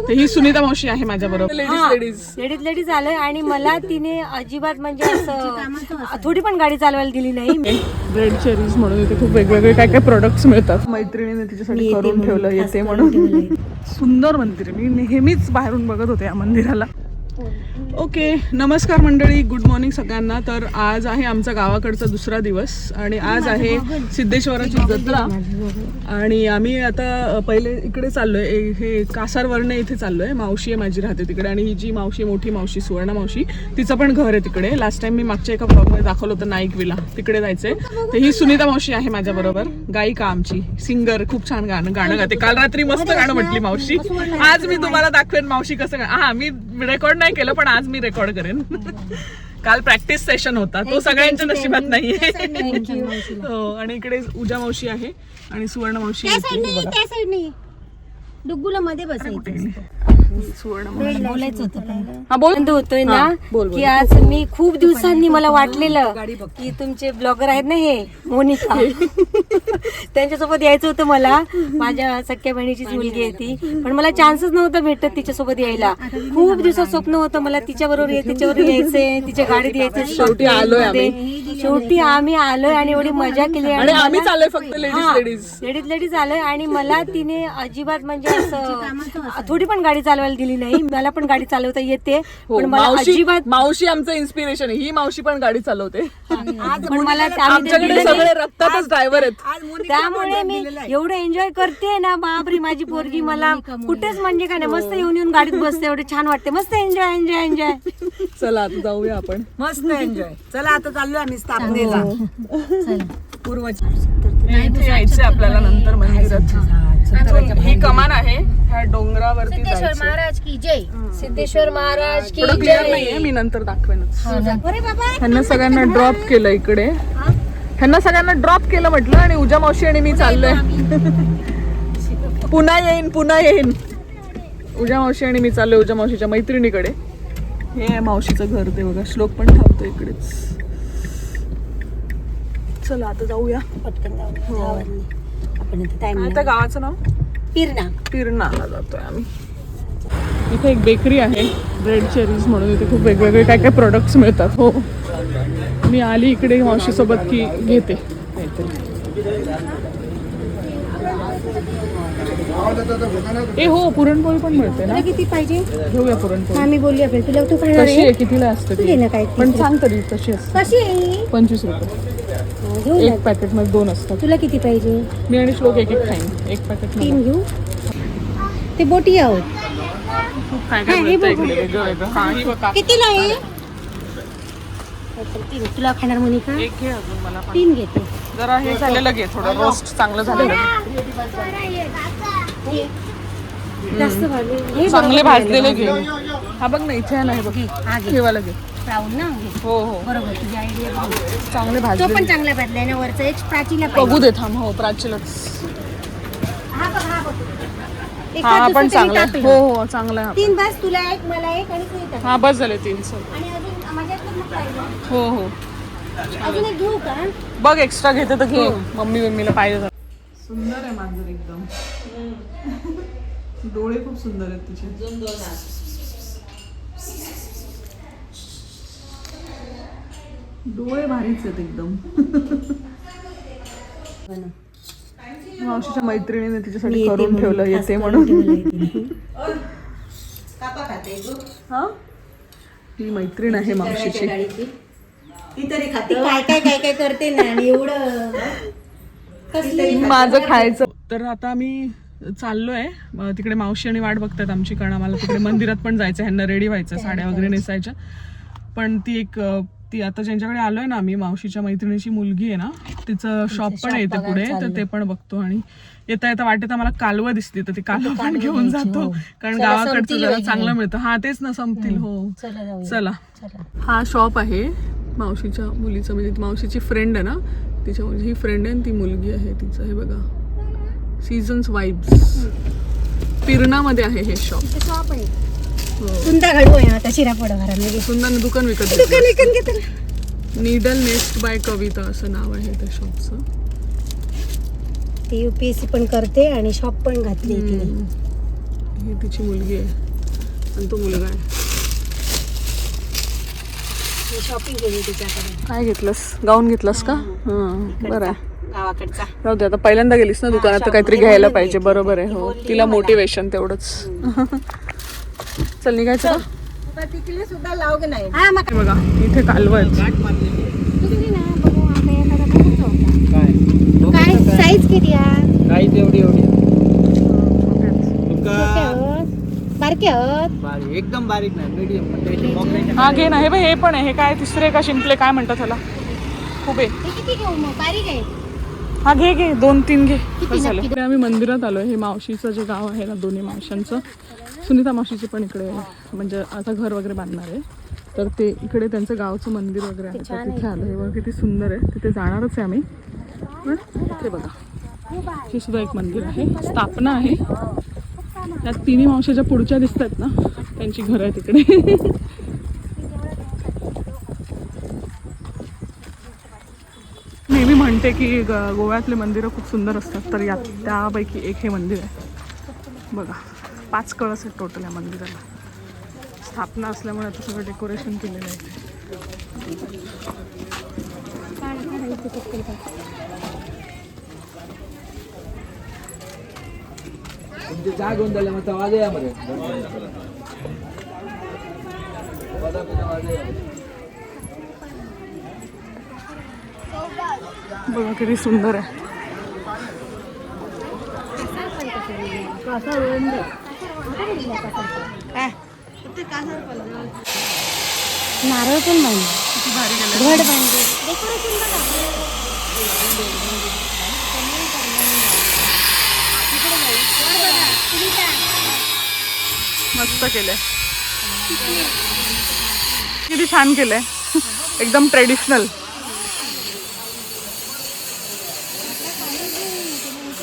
तर ही सुनीता मावशी आहे माझ्या बरोबर. लेडीज आलोय आणि मला तिने अजिबात म्हणजे असं थोडी पण गाडी चालवायला दिली नाही. रेड चेरीज म्हणून इथे खूप वेगवेगळे काय काय प्रोडक्ट्स मिळतात. मैत्रिणीने तिच्यासाठी करून ठेवलं येते म्हणून. सुंदर मंदिर, मी नेहमीच बाहेरून बघत होते या मंदिराला. ओके, नमस्कार मंडळी, गुड मॉर्निंग सगळ्यांना. तर आज आहे आमचा गावाकडचा दुसरा दिवस आणि आज आहे सिद्धेश्वराची जत्रा. आणि आम्ही आता पहिले इकडे चाललोय, हे कासारवरणे इथे चाललोय. मावशी आहे माझी, राहते तिकडे. आणि ही जी मावशी, मोठी मावशी सुवर्णा मावशी, तिचं पण घर आहे तिकडे. लास्ट टाइम मी मागच्या एका ब्लॉगमध्ये दाखवलं होतं नाईकविला, तिकडे जायचंय. तर ही सुनीता मावशी आहे माझ्या बरोबर, गायिका आमची, सिंगर, खूप छान गाणं गाते. काल रात्री मस्त गाणं म्हटली मावशी. आज मी तुम्हाला दाखवेन मावशी कसं मी रेकॉर्ड नाही केलं, पण आज मी रेकॉर्ड करेन. काल प्रॅक्टिस सेशन होता, तो सगळ्यांच्या नशिबात नाहीये. हो, आणि इकडे उजा मावशी आहे आणि सुवर्ण मावशी डुग्गूला मध्ये बसायचं. बोलायचं होतोय ना की आज मी खूप दिवसांनी मला वाटलेलं की तुमचे ब्लॉगर आहेत ना हे मोनिका, त्यांच्यासोबत यायचं होतं मला. माझ्या सख्या बहिणीचीच मुलगी आहे ती, पण मला चान्सच नव्हता भेटत तिच्यासोबत यायला. खूप दिवसात स्वप्न होतं मला तिच्याबरोबर यायचंय, तिच्या गाडीत यायचं. शेवटी आम्ही आलोय आणि एवढी मजा केली. आणि आम्ही चाललोय फक्त लेडीज आलोय आणि मला तिने अजिबात म्हणजे असं थोडी पण गाडी चालवायला दिली नाही. मला पण गाडी चालवता येते, पण मला अजिबात. मावशी आमचं इन्स्पिरेशन आहे, ही मावशी पण गाडी चालवते. पण मला आमच्याकडे सगळे रक्तातच ड्रायव्हर आहेत, त्यामुळे मी एवढं एन्जॉय करते ना. बापरे, माझी पोरगी मला कुठेच म्हणजे काय नाही, मस्त येऊन गाडीत बसते, एवढे छान वाटते. मस्त एन्जॉय. चला आता जाऊया आपण, मस्त एन्जॉय. चला आता चाललोय आम्ही स्थापनेला. यायचंय आपल्याला नंतर मंदिरात. ही कमान आहे, ह्या डोंगरावरती महाराज की जय, सिद्धेश्वर महाराज की क्लिअर नाहीये, मी नंतर दाखवेनच. ह्यांना सगळ्यांना ड्रॉप केलं इकडे, ड्रॉप केलं म्हटलं. आणि उजा मावशी आणि मी चाललोय. पुन्हा येईन. उजा मावशी आणि मी चाललोय उजा मावशीच्या मैत्रिणीकडे. हे आहे मावशीचं घर, ते बघा. श्लोक पण थांबतो इकडेच. चला आता जाऊया पटकन हो. आपण आता गावाचं नाव पिरणाला जातोय आम्ही. इथे एक बेकरी आहे, रेड चेरीज म्हणून. इथे खूप वेगवेगळे काय काय प्रोडक्ट्स मिळतात. हो, मी आली इकडे मावशी सोबत की घेते काहीतरी. हो, पुरणपोळी पण मिळते ना. किती पाहिजे? घेऊया पुरणपोळी. आम्ही बोलूया तुला. तू कशी आहे, कितीला असते ती? पण सांग तरी कशी असते. 25 रुपये एक पॅकेट मध्ये 2 असतात. तुला किती पाहिजे? मी आणि श्लोक एक खाईन. एक पॅकेट 3 घेऊ. ते बोटी आहोत. काय काय मिळतं इकडे वेगळं. हा, ही बघा. कितीला आहे? 3. तुला खाणार मोनिका? एक घे अजून, मला 3 घेते. जरा हे झालेलं घे, थोडं रोस्ट चांगलं झालेलं. जास्त भाजले, चांगले भाजलेले घे. हा बघ ना, इथे आहे ना, हे बघ, ठेवायला घे. ब्राऊन ना. हो, बरोबर, तुझी आयडिया. चांगले तो भाजले. पण चांगला भाजलाय ना वरचा. एक प्राचीला बघू दे, थांब. हो, प्राचीलाच. एक हा पण चांगला आहे. हो, चांगला आहे. 3 बस, तुला एक, मला एक आणि तू एक. हा, बस झाले 3. आणि अजून माझ्याकडे मग पाहिजे. हो, अजून एक घेऊ का? बघ एक्स्ट्रा घेते तर घे. मम्मीला पाहिजे. सुंदर आहे मांजर एकदम. डोळे खूप सुंदर आहेत तिचे. डोळे भारीच आहेत एकदम. मावशीच्या मैत्रिणीने तिच्यासाठी करून ठेवलं येते म्हणून. हा, ही मैत्रीण आहे मावशीची. ती तरी खाते. काय करते ना. आणि एवढं माझं खायचं. तर आता आम्ही चाललोय तिकडे. मावशी आणि वाट बघतात आमची, कारण आम्हाला तिकडे मंदिरात पण जायचं. ह्यांना रेडी व्हायचं, साड्या वगैरे नेसायच्या. पण ती आता ज्यांच्याकडे आलोय ना आम्ही, मावशीच्या मैत्रिणीची मुलगी आहे ना, तिचं शॉप पण आहे इथे पुढे, तर ते पण बघतो. आणि येता वाटेत आम्हाला कालवं दिसली, तर ती कालवं पण घेऊन जातो, कारण गावाकडचं जरा चांगलं मिळतं. हा, तेच ना, संपतील. हो, चला. हा शॉप आहे मावशीच्या मुलीचं, म्हणजे मावशीची फ्रेंड आहे ना, तिच्या ही फ्रेंड आहे आणि ती मुलगी आहे तिचं. हे बघा, सीझन्स वाईब्स. पिरणामध्ये आहे हे शॉप. सुंदर दुकान विकत घेतलं. नीडल नेस्ट बाय कविता असं नाव आहे त्या शॉपचं. ती UPSC पण करते आणि शॉप पण घातली तिने. ही तिची मुलगी आहे आणि तो मुलगा आहे. शॉपिंग केली तिच्याकडे. काय घेतलंस? गाऊन घेतलंस का? हां बरं आहे. गावाकडचा. राहू दे, आता पहिल्यांदा गेलीस ना दुकानात तर काहीतरी घ्यायला पाहिजे. बरोबर आहे. हो, तिला मोटिवेशन तेवढंच. चल निघायचं का? तिकडे सुद्धा लावग नाही. हा मग हे बघा इथे कालवा आहेत. काय साईज किती आहे? काही तेवढी एवढी बारके आहोत. एकदम बारीक नाही, मीडियम. पण त्याची पॉकेट हा घे ना. हे बघ हे पण आहे. हे काय तिसरे का शिंपले काय म्हणतात त्याला? खूप आहे. किती घेऊ मग? बारीक आहे. हा घे घे 2-3 घे. बस झालं. इकडे आम्ही मंदिरात आलोय. हे मावशीचं जे गाव आहे ना, दोन्ही मावशांचं. सुनीता मावशीची पण इकडे म्हणजे आता घर वगैरे बांधणार आहे, तर ते इकडे त्यांचं गावचं मंदिर वगैरे आहे. तर तिथे आलो. हे बघा किती सुंदर आहे. तिथे जाणारच आहे आम्ही. पण इथे बघा हे सुद्धा एक मंदिर आहे. स्थापना आहे. त्यात तिन्ही मावशाच्या पुढच्या दिसतात ना, त्यांची घर आहे तिकडे. नेहमी म्हणते की गोव्यातले मंदिरं खूप सुंदर असतात, तर यात त्यापैकी एक हे मंदिर आहे. बघा 5 कळस आहेत टोटल या मंदिराला. स्थापना असल्यामुळे आता सगळं डेकोरेशन केलेलं आहे. तुमची चहा घेऊन द्यायला मग आवाज या मध्ये. बघा किती सुंदर आहे. नारळ पण बांधले. किती भारी केलं. घड बांधले. डेकोरेशन बघा. मस्त केलंय. किती छान केलंय. एकदम ट्रेडिशनल.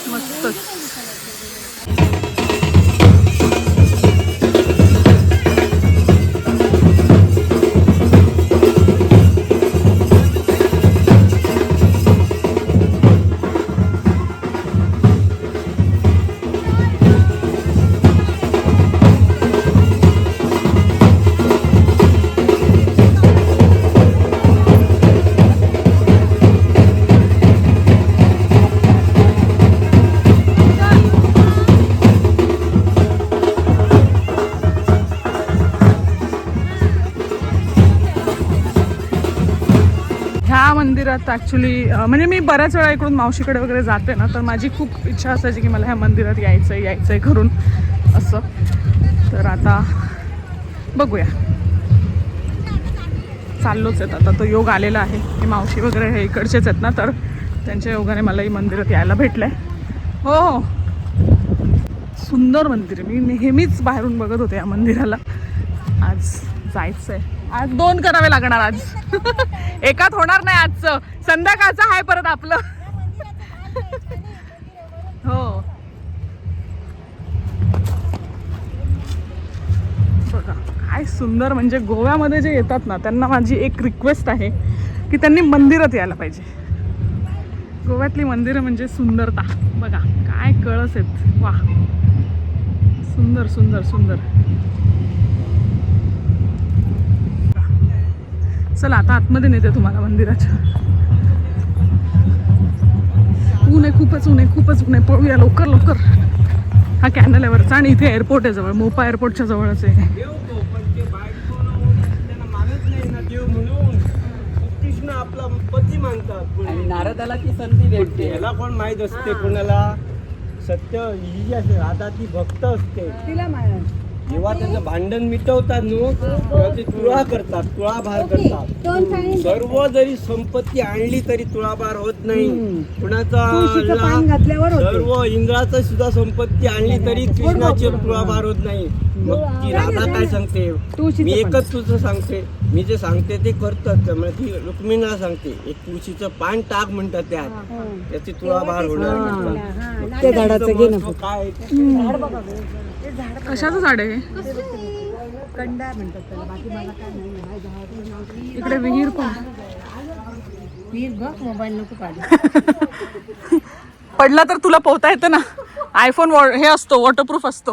मस्तच. ह्या मंदिरात ॲक्च्युली म्हणजे मी बऱ्याच वेळा इकडून मावशीकडे वगैरे जाते ना, तर माझी खूप इच्छा असायची की मला ह्या मंदिरात यायचं आहे घरून असं. तर आता बघूया, चाललोच आहेत आता. तो योग आलेला आहे. हे मावशी वगैरे हे इकडचेच आहेत ना, तर त्यांच्या योगाने मलाही मंदिरात यायला भेटलं आहे. हो हो, सुंदर मंदिर आहे. मी नेहमीच बाहेरून बघत होते या मंदिराला. आज जायचं आहे. आज 2 करावे लागणार. आज एकात होणार नाही. आजचं संध्याकाळचं आहे परत आपलं. हो बघा काय सुंदर. म्हणजे गोव्यामध्ये जे येतात ना, त्यांना माझी एक रिक्वेस्ट आहे की त्यांनी मंदिरात यायला पाहिजे. गोव्यातली मंदिरं म्हणजे सुंदरता. बघा काय कळस आहेत. वा, सुंदर सुंदर सुंदर. चला आता आतमध्ये नेते तुम्हाला मंदिराच्या. ऊन आहे, खूपच ऊन आहे, खूपच ऊन आहे. पळूया लवकर लवकर. हा कॅनल आहे वरचा आणि इथे एअरपोर्ट आहे जवळ. मोपा एअरपोर्टच्या जवळच आहे. आपला पती मानतात. नारदाला ती संधी भेटते. याला कोण माहित असते कोणाला सत्य. ही जी असते आता ती भक्त असते. तिला माहित. जेव्हा त्याचं भांडण मिटवतात नो, तेव्हा ते तुळा करतात, तुळाभार करतात. सर्व जरी संपत्ती आणली तरी तुळाभार होत नाही. कुणाचा सर्व इंद्राचं सुद्धा संपत्ती आणली तरी कृष्णाची तुळाभार होत नाही. मग ती राधा काय सांगते, मी एकच तुझं सांगते, मी जे सांगते ते करतात. त्यामुळे ती रुक्मिणीला सांगते एक तुळशीचं पान टाक म्हणतात त्यात, त्याची तुळाभार होणार. ते झाडाचं घे ना. काय कशाचं झाड आहे हे? कंडा म्हणतात त्याला. बाकी मला काय नाही. इकडे विहीर पण. वीर बघ, मोबाईल नको पाहिजे. पडला तर तुला पोहता येतं ना. आयफोन हे असतो, वॉटरप्रूफ असतो.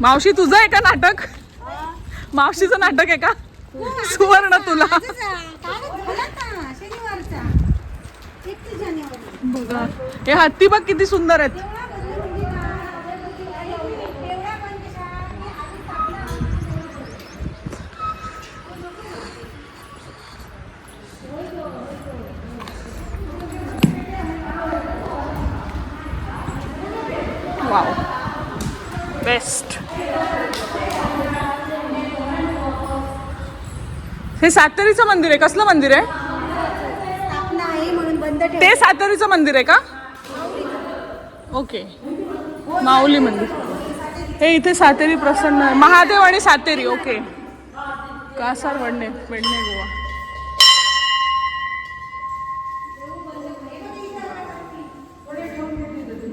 मावशी तुझं आहे का नाटक? मावशीचं नाटक आहे का? सुवर्ण तुला बघा हे हत्ती बघ किती सुंदर आहेत. Wow best. हे सातेरीचं मंदिर आहे. कसलं मंदिर आहे ते? सातेरीचं मंदिर आहे का? ओके माऊली मंदिर. हे इथे सातेरी प्रसन्न महादेव आणि सातेरी. ओके कासार वडणे गोवा.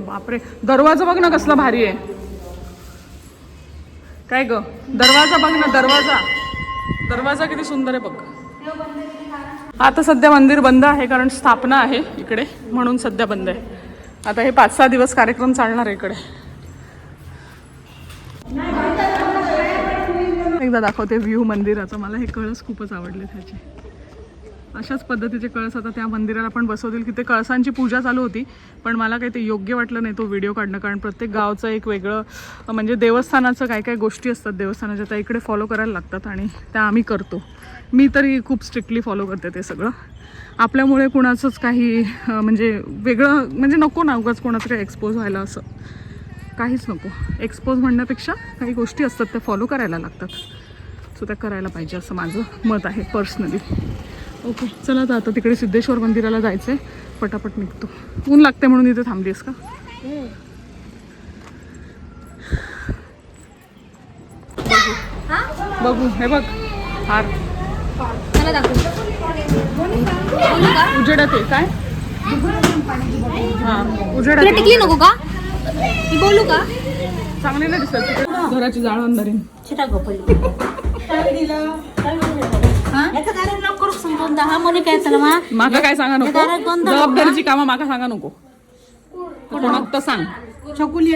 बापरे दरवाजा बघ ना कसला भारी आहे. काय ग दरवाजा बघ ना. दरवाजा किती सुंदर आहे बघ. आता सध्या मंदिर बंद आहे कारण स्थापना आहे इकडे म्हणून सध्या बंद आहे. आता हे 5-6 दिवस कार्यक्रम चालणार आहे इकडे. एकदा दाखवते व्ह्यू मंदिराचा. मला हे कळस खूपच आवडले त्याचे. अशाच पद्धतीचे कळस आता त्या मंदिराला पण बसवतील की ते कळसांची पूजा चालू होती पण मला काही ते योग्य वाटलं नाही तो व्हिडिओ काढणं. कारण प्रत्येक गावचं एक वेगळं म्हणजे देवस्थानाचं काय काय गोष्टी असतात देवस्थानाच्या त्या इकडे फॉलो करायला लागतात आणि त्या आम्ही करतो. मी तरी खूप स्ट्रिक्टली फॉलो करते ते सगळं. आपल्यामुळे कुणाचंच काही म्हणजे वेगळं म्हणजे नको ना उगाच कोणाचं काही एक्सपोज व्हायला असं काहीच नको. एक्सपोज म्हणण्यापेक्षा काही गोष्टी असतात त्या फॉलो करायला लागतात. सो त्या करायला पाहिजे असं माझं मत आहे पर्सनली. ओके चला तर आता तिकडे सिद्धेश्वर मंदिराला जायचं आहे. पटापट निघतो. ऊन लागते म्हणून इथे थांबलीस का? बघू हे बघ हार उजेडात आहे काय? हां उजेडात टिकली नको का मी बोलू का? चांगली नाही दिसत. घराची जाळ अंधारीन माका काय सांगा नको. जबाबदारीची कामं माका सांगा नको. कोणाक तर सांग. चकुली